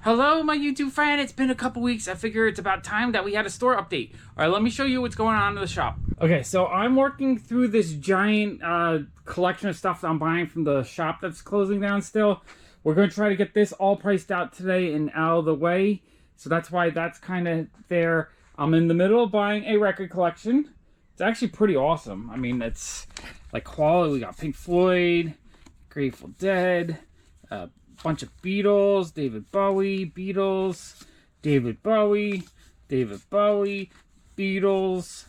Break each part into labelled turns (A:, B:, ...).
A: Hello, my YouTube friend. It's been a couple weeks. I figure it's about time that we had a store update. All right, let me show you what's going on in the shop. Okay, so I'm working through this giant collection of stuff that I'm buying from the shop that's closing down still. We're going to try to get this all priced out today and out of the way. So that's why that's kind of there. I'm in the middle of buying a record collection. It's actually pretty awesome. I mean, it's like quality. We got Pink Floyd, Grateful Dead, bunch of Beatles, David Bowie, Beatles, David Bowie, Beatles,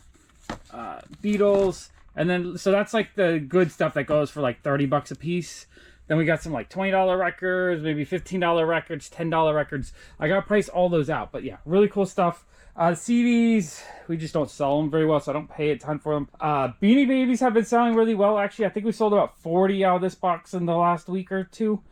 A: Beatles, and then so that's like the good stuff that goes for like 30 bucks a piece. Then we got some like $20 records, maybe $15 records, $10 records. I gotta price all those out, but yeah, really cool stuff. CDs, we just don't sell them very well, so I don't pay a ton for them. Beanie Babies have been selling really well, actually. I think we sold about 40 out of this box in the last week or two.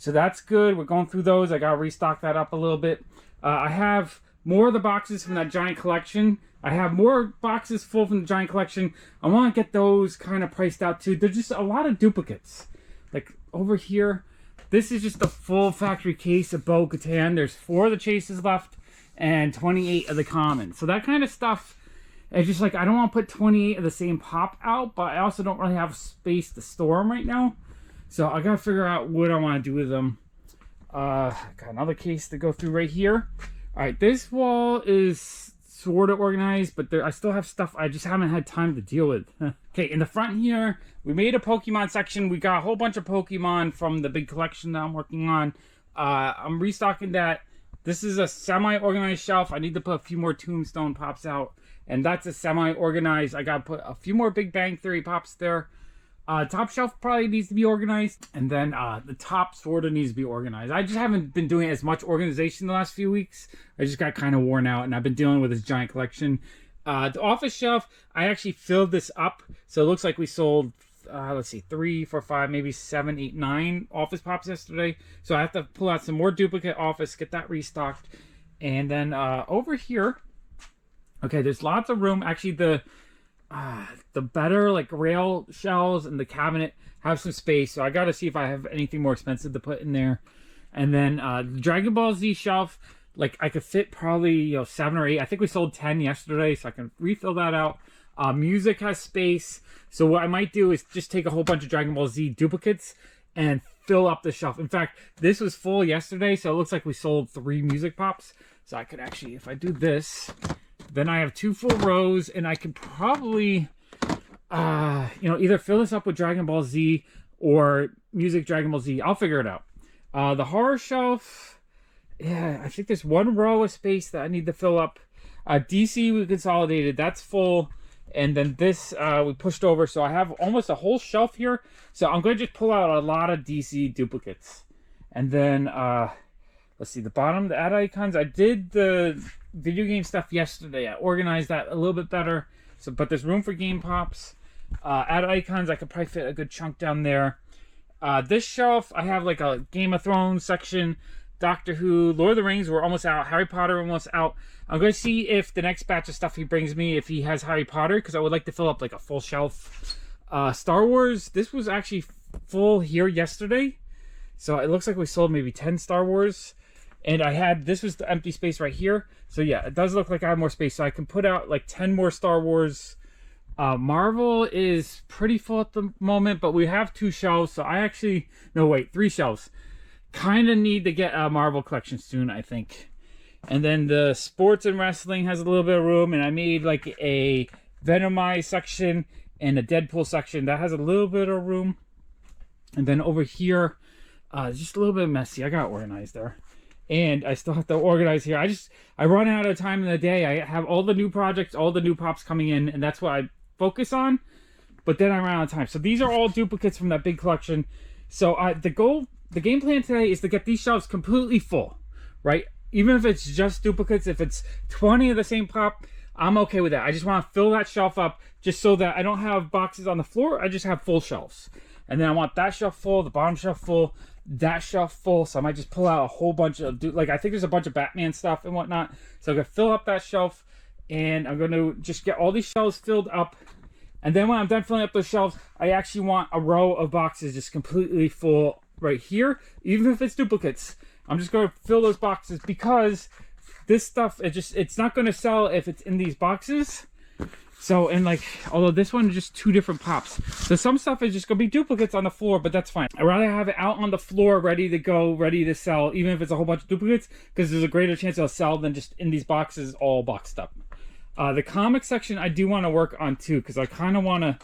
A: So that's good. We're going through those. I got to restock that up a little bit. I have more of the boxes from that giant collection. I have more boxes full from the giant collection. I want to get those kind of priced out too. There's just a lot of duplicates. Like over here, this is just a full factory case of Bo-Katan. There's 4 of the chases left and 28 of the commons. So that kind of stuff, it's just like I don't want to put 28 of the same pop out, but I also don't really have space to store them right now. So I gotta figure out what I want to do with them. Got another case to go through right here. All right, this wall is sort of organized, but I still have stuff I just haven't had time to deal with. Okay, in the front here, we made a Pokemon section. We got a whole bunch of Pokemon from the big collection that I'm working on. I'm restocking that. This is a semi-organized shelf. I need to put a few more Tombstone Pops out, and that's a semi-organized. I gotta put a few more Big Bang Theory Pops there. Top shelf probably needs to be organized, and then the top sort of needs to be organized. I just haven't been doing as much organization the last few weeks. I just got kind of worn out, and I've been dealing with this giant collection. The office shelf, I actually filled this up, so it looks like we sold, let's see, 3, 4, 5, maybe 7, 8, 9 office pops yesterday. So I have to pull out some more duplicate office, get that restocked. And then over here, okay, there's lots of room. Actually, the better like rail shelves and the cabinet have some space, so I gotta see if I have anything more expensive to put in there. And then the Dragon Ball Z shelf, like I could fit probably 7 or 8. I think we sold 10 yesterday, so I can refill that out. Music has space, so what I might do is just take a whole bunch of Dragon Ball Z duplicates and fill up the shelf. In fact, this was full yesterday, so it looks like we sold 3 music pops. So I could actually, if I do this, then I have 2 full rows, and I could probably, either fill this up with Dragon Ball Z or music Dragon Ball Z. I'll figure it out. The horror shelf, yeah, I think there's 1 row of space that I need to fill up. DC we consolidated, that's full. And then this we pushed over, so I have almost a whole shelf here. So I'm going to just pull out a lot of DC duplicates. And then, let's see, the bottom, the add icons. I did the video game stuff yesterday. I organized that a little bit better. So, but there's room for game pops. Add icons, I could probably fit a good chunk down there. This shelf, I have like a Game of Thrones section, Doctor Who, Lord of the Rings, we're almost out. Harry Potter, almost out. I'm going to see if the next batch of stuff he brings me, if he has Harry Potter, because I would like to fill up like a full shelf. Star Wars, this was actually full here yesterday. So it looks like we sold maybe 10 Star Wars. And this was the empty space right here. So yeah, it does look like I have more space. So I can put out like 10 more Star Wars. Marvel is pretty full at the moment, but we have 2 shelves. So I actually, no wait, 3 shelves. Kind of need to get a Marvel collection soon, I think. And then the sports and wrestling has a little bit of room. And I made like a Venomized section and a Deadpool section. That has a little bit of room. And then over here, just a little bit messy. I got organized there. And I still have to organize here. I run out of time in the day. I have all the new projects, all the new pops coming in, and that's what I focus on. But then I run out of time. So these are all duplicates from that big collection. So the game plan today is to get these shelves completely full, right? Even if it's just duplicates, if it's 20 of the same pop, I'm okay with that. I just want to fill that shelf up just so that I don't have boxes on the floor. I just have full shelves. And then I want that shelf full, the bottom shelf full, that shelf full. So I might just pull out a whole bunch of, I think there's a bunch of Batman stuff and whatnot. So I'm going to fill up that shelf, and I'm going to just get all these shelves filled up. And then when I'm done filling up those shelves, I actually want a row of boxes just completely full right here, even if it's duplicates. I'm just going to fill those boxes because this stuff, it's not going to sell if it's in these boxes. So, and like, although this one is just 2 different pops. So some stuff is just going to be duplicates on the floor, but that's fine. I'd rather have it out on the floor, ready to go, ready to sell, even if it's a whole bunch of duplicates, because there's a greater chance it'll sell than just in these boxes all boxed up. The comic section I do want to work on too, because I kind of want to,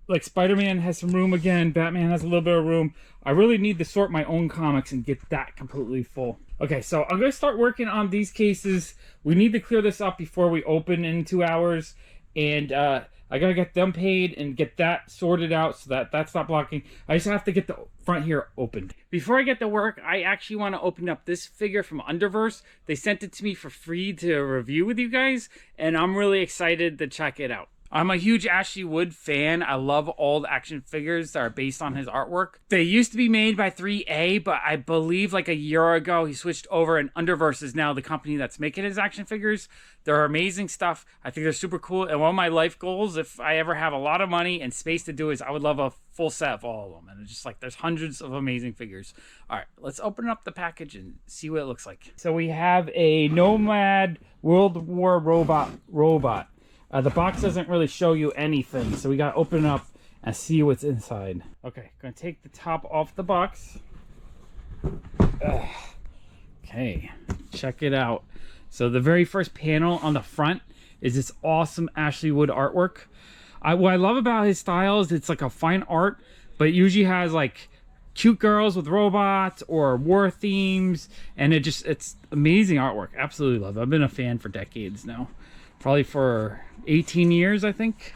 A: like, Spider-Man has some room again, Batman has a little bit of room. I really need to sort my own comics and get that completely full. Okay, so I'm going to start working on these cases. We need to clear this up before we open in 2 hours. And I got to get them paid and get that sorted out so that that's not blocking. I just have to get the front here opened. Before I get to work, I actually want to open up this figure from Underverse. They sent it to me for free to review with you guys, and I'm really excited to check it out. I'm a huge Ashley Wood fan. I love all the action figures that are based on his artwork. They used to be made by 3A, but I believe like a year ago he switched over, and Underverse is now the company that's making his action figures. They're amazing stuff. I think they're super cool. And one of my life goals, if I ever have a lot of money and space to do, is I would love a full set of all of them. And it's just like, there's hundreds of amazing figures. All right, let's open up the package and see what it looks like. So we have a Nomad World War robot. The box doesn't really show you anything, so we gotta open it up and see what's inside. Okay, gonna take the top off the box. Okay, check it out. So the very first panel on the front is this awesome Ashley Wood artwork. What I love about his style is it's like a fine art, but it usually has like cute girls with robots or war themes, and it's amazing artwork. Absolutely love it. I've been a fan for decades now. Probably for 18 years, I think,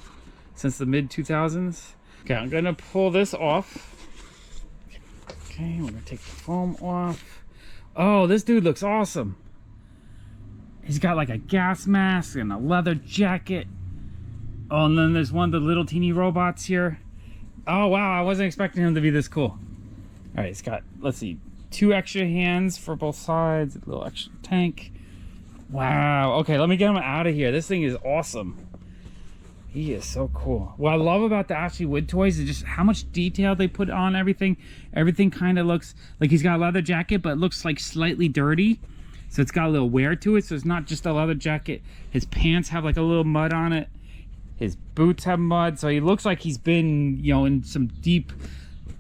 A: since the mid-2000s. Okay, I'm gonna pull this off. Okay, we're gonna take the foam off. Oh, this dude looks awesome. He's got like a gas mask and a leather jacket. Oh, and then there's one of the little teeny robots here. Oh, wow, I wasn't expecting him to be this cool. All right, it's got, let's see, 2 extra hands for both sides, a little extra tank. Wow. Okay, let me get him out of here. This thing is awesome. He is so cool. What I love about the Ashley Wood toys is just how much detail they put on everything. Everything kind of looks like he's got a leather jacket, but it looks like slightly dirty. So it's got a little wear to it. So it's not just a leather jacket. His pants have like a little mud on it. His boots have mud. So he looks like he's been, you know, in some deep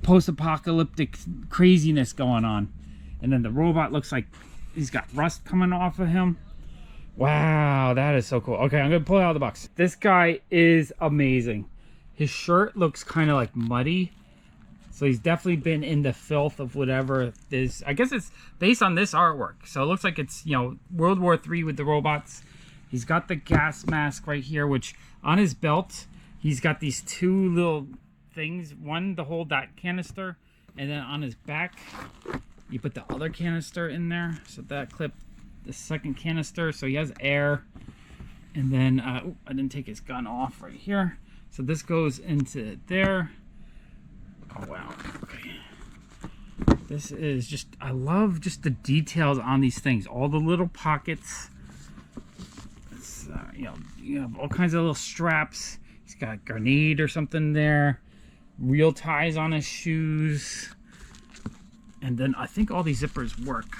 A: post-apocalyptic craziness going on. And then the robot looks like he's got rust coming off of him. Wow, that is so cool. Okay, I'm gonna pull it out of the box. This guy is amazing. His shirt looks kind of like muddy, so he's definitely been in the filth of whatever this. I guess it's based on this artwork, so it looks like it's, you know, World War III with the robots. He's got the gas mask right here, which on his belt he's got these 2 little things, one to hold that canister, and then on his back you put the other canister in there, so that clip the second canister, so he has air. And then I didn't take his gun off right here, so this goes into there. Oh wow. Okay, this is just, I love just the details on these things, all the little pockets. It's, you have all kinds of little straps. He's got a grenade or something there, real ties on his shoes, and then I think all these zippers work.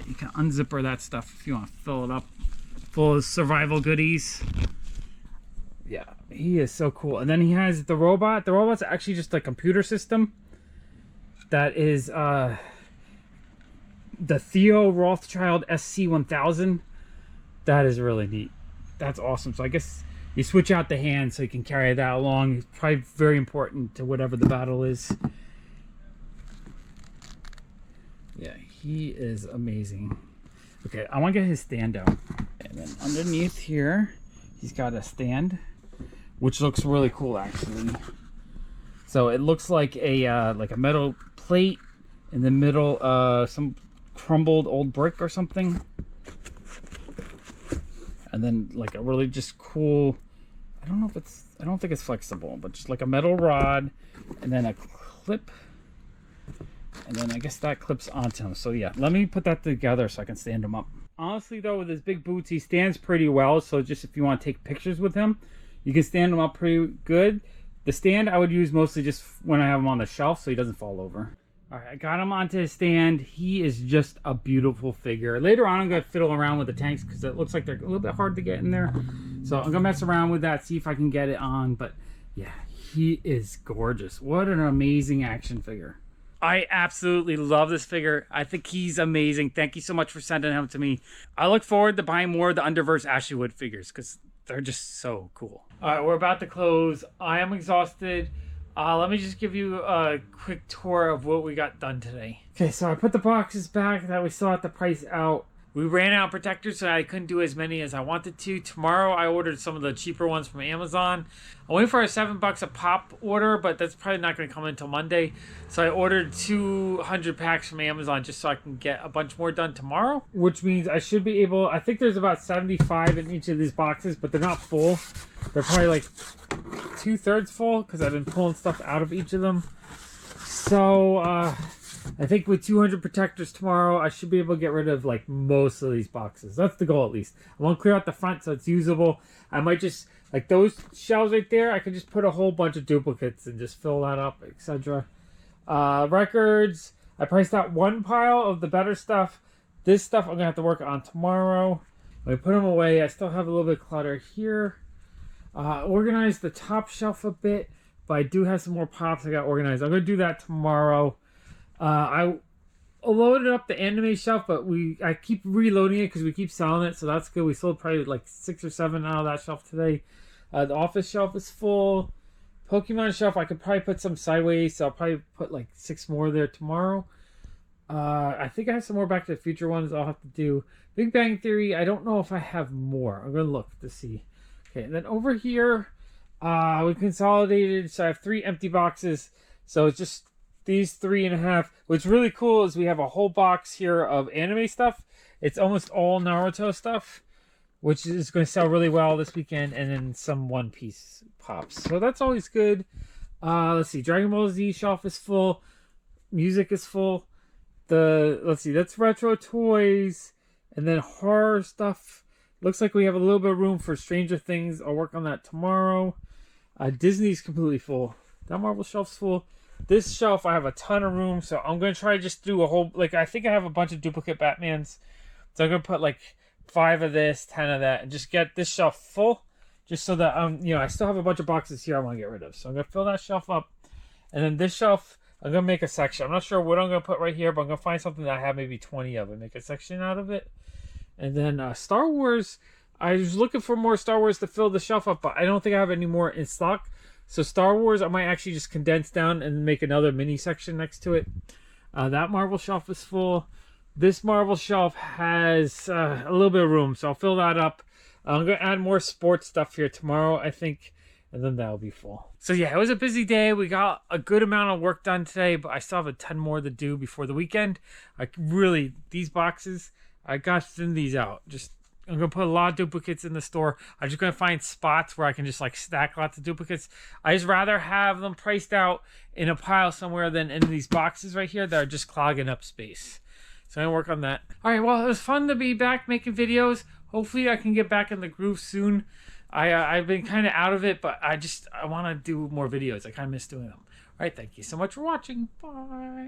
A: You can unzipper that stuff if you want to fill it up full of survival goodies. Yeah, he is so cool. And then he has the robot. The robot's actually just a computer system that is the Theo Rothschild SC1000. That is really neat. That's awesome. So I guess you switch out the hand so you can carry that along. It's probably very important to whatever the battle is. Yeah, he is amazing. Okay, I want to get his stand down. And then underneath here, he's got a stand, which looks really cool actually. So it looks like a metal plate in the middle, some crumbled old brick or something. And then like a really just cool, I don't think it's flexible, but just like a metal rod, and then a clip. And then I guess that clips onto him. So yeah, let me put that together so I can stand him up. Honestly though, with his big boots, he stands pretty well. So just if you want to take pictures with him, you can stand him up pretty good. The stand I would use mostly just when I have him on the shelf so he doesn't fall over. All right, I got him onto his stand. He is just a beautiful figure. Later on, I'm going to fiddle around with the tanks because it looks like they're a little bit hard to get in there. So I'm going to mess around with that, see if I can get it on. But yeah, he is gorgeous. What an amazing action figure. I absolutely love this figure. I think he's amazing. Thank you so much for sending him to me. I look forward to buying more of the Underverse Ashley Wood figures because they're just so cool. All right, we're about to close. I am exhausted. Let me just give you a quick tour of what we got done today. Okay, so I put the boxes back that we still have to price out. We ran out of protectors, so I couldn't do as many as I wanted to. Tomorrow, I ordered some of the cheaper ones from Amazon. I'm waiting for a $7 a pop order, but that's probably not going to come until Monday. So I ordered 200 packs from Amazon just so I can get a bunch more done tomorrow. Which means I should be able... I think there's about 75 in each of these boxes, but they're not full. They're probably like 2/3 full because I've been pulling stuff out of each of them. So, I think with 200 protectors tomorrow, I should be able to get rid of like most of these boxes. That's the goal at least. I want to clear out the front so it's usable. I might just, like those shelves right there, I could just put a whole bunch of duplicates and just fill that up, etc. Records, I priced out one pile of the better stuff. This stuff I'm going to have to work on tomorrow. Let me put them away. I still have a little bit of clutter here. Organize the top shelf a bit, but I do have some more pops I got organized. I'm going to do that tomorrow. I loaded up the anime shelf, but I keep reloading it because we keep selling it, so that's good. We sold probably like 6 or 7 out of that shelf today. The office shelf is full. Pokemon shelf, I could probably put some sideways, so I'll probably put like 6 more there tomorrow. I think I have some more Back to the Future ones I'll have to do. Big Bang Theory, I don't know if I have more. I'm going to look to see. Okay, and then over here, we consolidated, so I have 3 empty boxes. So it's just these 3.5. What's really cool is we have a whole box here of anime stuff. It's almost all Naruto stuff, which is going to sell really well this weekend, and then some One Piece pops. So that's always good. Let's see, Dragon Ball Z shelf is full. Music is full. Let's see, that's retro toys, and then horror stuff. Looks like we have a little bit of room for Stranger Things. I'll work on that tomorrow. Disney's completely full. That Marvel shelf's full. This shelf, I have a ton of room, so I'm going to try to just do a whole... Like, I think I have a bunch of duplicate Batmans. So I'm going to put, like, 5 of this, 10 of that, and just get this shelf full. Just so that, I still have a bunch of boxes here I want to get rid of. So I'm going to fill that shelf up. And then this shelf, I'm going to make a section. I'm not sure what I'm going to put right here, but I'm going to find something that I have maybe 20 of and make a section out of it. And then Star Wars, I was looking for more Star Wars to fill the shelf up, but I don't think I have any more in stock. So Star Wars, I might actually just condense down and make another mini section next to it. That Marvel shelf is full. This Marvel shelf has a little bit of room, so I'll fill that up. I'm going to add more sports stuff here tomorrow, I think, and then that'll be full. So yeah, it was a busy day. We got a good amount of work done today, but I still have a ton more to do before the weekend. These boxes... I got to thin these out. I'm going to put a lot of duplicates in the store. I'm just going to find spots where I can just like stack lots of duplicates. I just rather have them priced out in a pile somewhere than in these boxes right here that are just clogging up space. So I'm going to work on that. All right, well, it was fun to be back making videos. Hopefully I can get back in the groove soon. I've been kind of out of it, but I want to do more videos. I kind of miss doing them. All right, thank you so much for watching. Bye.